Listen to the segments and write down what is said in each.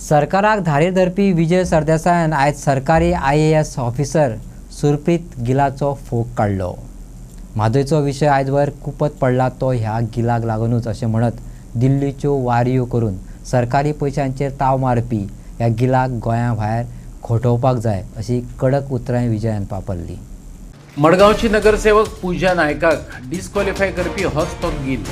सरकाराक धारेर धरपी विजय सरदेसायान आयज सरकारी IAS ऑफिसर सुरप्रीत गिलाचो फोग काडलो. म्हादयचो विशय आयजवर कुपत पडला तो ह्या गिलाक लागूनच अशें म्हणत दिल्लीच्यो वारयो करून सरकारी पयशांचेर ताव मारपी ह्या गिलाक गोंया भायर खोटोवपाक जाय अशी कडक उतरां विजयान वापरली. मडगांवची नगरसेवक पूजा नायकाक डिस्क्वॉलिफाय करपी होच तो गिल.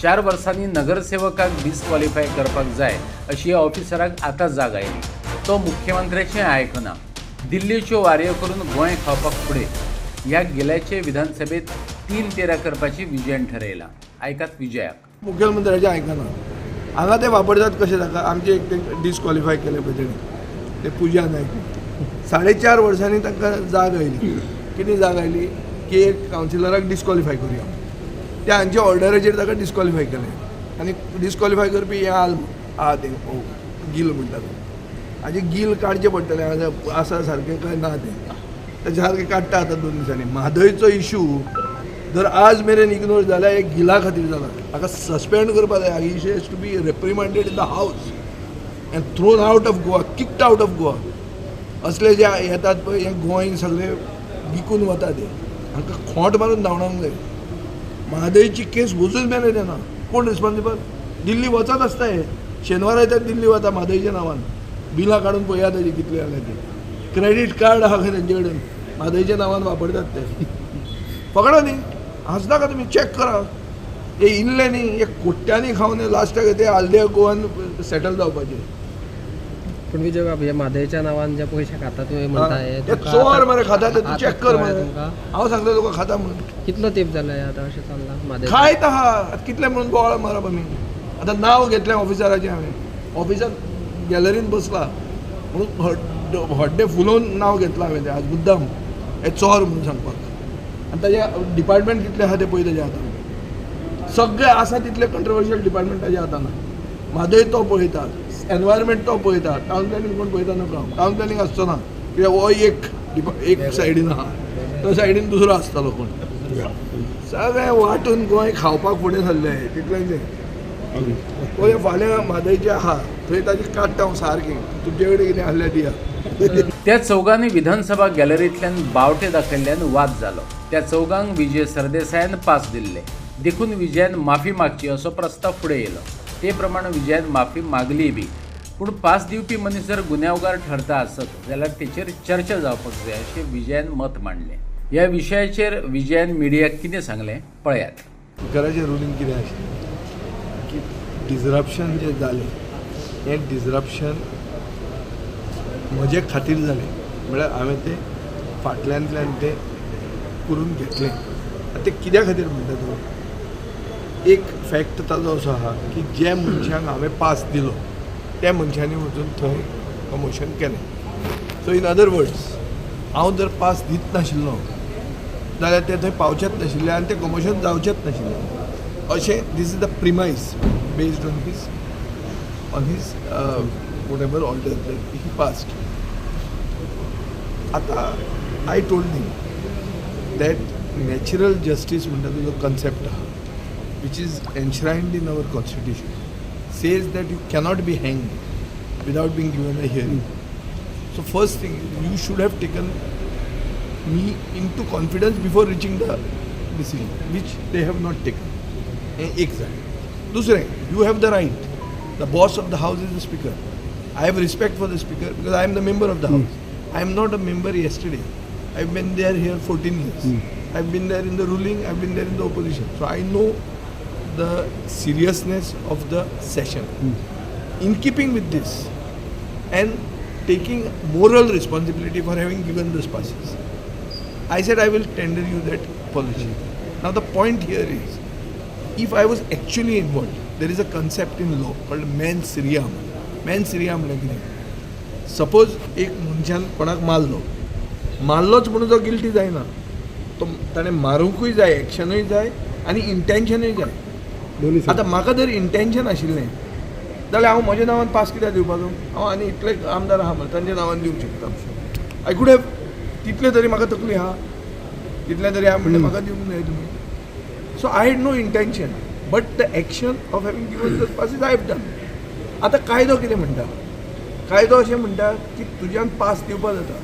4 वर्सांनी नगरसेवकाक डिस्क्वॉलिफाय करपाक जाय अशी ह्या ऑफिसराक आतां जाग आयली. तो मुख्यमंत्र्याचें आयकना. दिल्लीच्यो वारयो करून गोंय खावपाक फुडें ह्या गिल्याचे विधानसभेत 3 तेरा करपाची विजयान ठरयला. आयकात विजयाक. मुख्यमंत्र्याचें आयकना. हांगा ते वापरतात कशें ताका आमचे एक ते डिस्क्वॉलिफाय केले पळय तेणी ते पूजा नायक 4.5 वर्सांनी तांकां जाग आयली. कितें जाग आयली की एक कावन्सिलराक डिस्क्वॉलिफाय करुया. ते हांचे ऑर्डराचेर ताका डिस्क्वॉलिफाय केलें आनी डिस्क्वॉलिफाय करपी हे आहा ते गील म्हणटा तो. हाजे गील काडचे पडटले आसा सारकें काय ना तें ताचे सारकें काडटा आतां 2 दिसांनी. म्हादयचो इशू जर आज मेरेन इग्नोर जाल्यार एक गिला खातीर जाला. ताका सस्पेंड करपा जाय. He she has to be reprimanded in the house and thrown out of Goa, kicked out of Goa. असले जे येतात पळय हे गोंय सगळे विकून वता ते हांकां खोंट मारून धांवडावंक जाय. म्हादयची केस वचूच मेळ्ळे तेन्ना कोण रिस्पॉन्सिबल? दिल्ली वचत आसता हे शेनवारा येतात दिल्ली वता म्हादयच्या नांवान. बिलां काडून पळया ताजी कितली जाल्यार ती. क्रेडीट कार्ड आहा खंय तेंचे कडेन म्हादयच्या नांवान वापरतात ते. पकडा न्ही हांसनाका तुमी. चॅक करा. हे इल्ले न्ही हे कोट्यांनी खावन लास्टाक ते आल्दे गोवान सेटल जावपाचे. पण विजय बाबा हे म्हादयच्या नांवान जे पयशे खाता तुवें म्हणटा हे चोर मरे खाता ते तूं चॅक कर मरे. हांव सांगता तुका खाता म्हणून. कितलो तेंप जाला आतां अशें चल्लां म्हादय खायत आहा आतां कितले म्हणून बोवाळ मारप आमी. आतां नांव घेतलें ऑफिसराचें हांवें. ऑफिसाक गॅलरीन बसला म्हणून हड्डे फुलोवन नांव घेतलां हांवें तें आज मुद्दाम हे चोर म्हणून सांगपाक. आनी ताजे डिपार्टमेंट कितले आहा ते पळय ताजे हातान. सगळे आसा तितले कंट्रोवर्शियल डिपार्टमेंट ताजे हातान. म्हादय तो पळयता, एनवायरमेंट तो पळयता, टावन प्लॅनिंग कोण पळयता नका. टावन प्लॅनिंग आसचो ना कित्याक हो एक सायडीन आहा तो सायडीन दुसरो आसतलो कोण. सगळें वाटून गोंय खावपाक फुडें सरलें तितलेंचें. पळय फाल्यां म्हादयचें आहा थंय ताजें काडटा हांव सारकें. तुमचे कडेन कितें आहलें दिया. त्या चौगांनी विधानसभा गॅलरींतल्यान बावटे दाखयल्ल्यान वाद जालो. त्या चौगांक विजय सरदेसायान पास दिल्ले देखून विजयान माफी मागची असो प्रस्ताव फुडें येयलो. ते प्रमाण विजयान माफी मागली बी. पूण पास दिवपी मनीस जर गुन्यांवकार ठरता आसत जाल्यार तेचेर चर्चा जावपाक जाय अशें विजयान मत मांडलें. ह्या विशयाचेर विजयान मिडियाक कितें सांगलें पळयात. स्पिकराचें रुलींग कितें आशिल्लें की डिसरप्शन जें जालें हें डिसरप्शन म्हजे खातीर जालें. म्हळ्यार हांवें तें फाटल्यानतल्यान तें करून घेतलें. तें कित्या खातीर म्हणटा तो एक फॅक्ट ताजो असो आहा की जे मनशांक हांवें पास दिलो त्या मनशांनी वचून थंय प्रमोशन केलें. सो इन अदर वर्ड्स हांव जर पास दित नाशिल्लो जाल्यार ते थंय पावचेच नाशिल्ले आनी तें प्रमोशन जावचेंच नाशिल्लें अशें. This is the premise based on his whatever order that he passed. आतां I told him that natural justice म्हणटा तो जो कन्सेप्ट आहा which is enshrined in our constitution says that you cannot be hanged without being given a hearing. So first thing, you should have taken me into confidence before reaching the decision, which they have not taken. एक झालं. दुसरें, you have the right. The boss of the house is the speaker. I have respect for the speaker because I am the member of the house. I am not a member yesterday. I have been there here 14 years. I have been there in the ruling, I have been there in the opposition. So I know the seriousness of the session. In keeping with this and taking moral responsibility for having given those passes, I said I will tender you that apology. Now the point here is, if I was actually involved, there is a concept in law called mens ream. Mens ream like that. Suppose एक मनशान कोणाक मारलोच म्हणून जो guilty जायना. तो ताणें मारूंकूय जाय, एक्शनूय जाय आनी इंटेन्शनूय जाय. आतां म्हाका जर इंटेन्शन आशिल्लें जाल्यार हांव म्हज्या नांवान पास कित्याक दिवपाचो? हांव आनी इतले आमदार आहा मरे तांच्या नांवान दिवंक शकता. आय कूड हॅव तितले तरी म्हाका तकली आहा तितले तरी हांव म्हणलें म्हाका दिवंक जाय तुमी. So I had no intention but the action of having given thus passes I have done. आतां कायदो कितें म्हणटा? कायदो अशें म्हणटा की तुज्यान पास दिवपा जाता.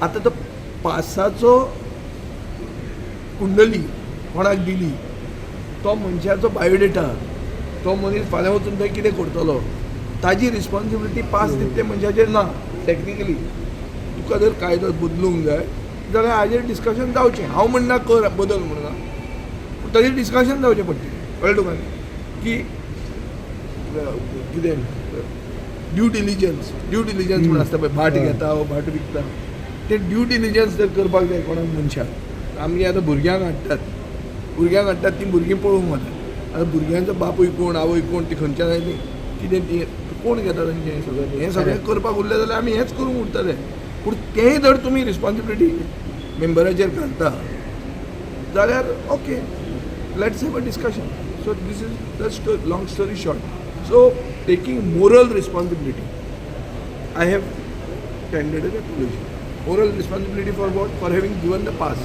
आतां तो पासाचो कुंडली कोणाक दिली, तो मनशाचो बायोडेटा, तो मनीस फाल्यां वचून थंय कितें करतलो, ताजी रिस्पॉन्सिबिलिटी पास दिता ते मनशाचेर ना. टॅक्निकली तुका जर कायदो बदलूंक जाय जाल्यार हाजेर डिस्कशन जावचें. हांव म्हणना कर बदल म्हणना, पूण ताजेर डिस्कशन जावचें पडटलें. कळ्ळें तुका की कितें ड्यू डिलिजन्स म्हणून आसता पळय, भाट घेता वो भाट विकता, ते ड्यू डिलिजन्स जर करपाक जाय कोणाक मनशाक. आमी आतां भुरग्यांक हाडटात ती भुरगीं पळोवंक वतात. आतां भुरग्यांचो बापूय कोण आवय कोण ती खंयच्यान आयली कितें ती कोण घेता तांचें हें सगळें करपाक उरलें जाल्यार आमी हेंच करूंक उरतले. पूण तेंय जर तुमी रिस्पॉन्सिबिलिटी मेंबराचेर घालता जाल्यार okay, let's have a discussion. So this is just long story short. So, taking moral responsibility, I have tendered an apology. Moral responsibility for what? For having given the pass.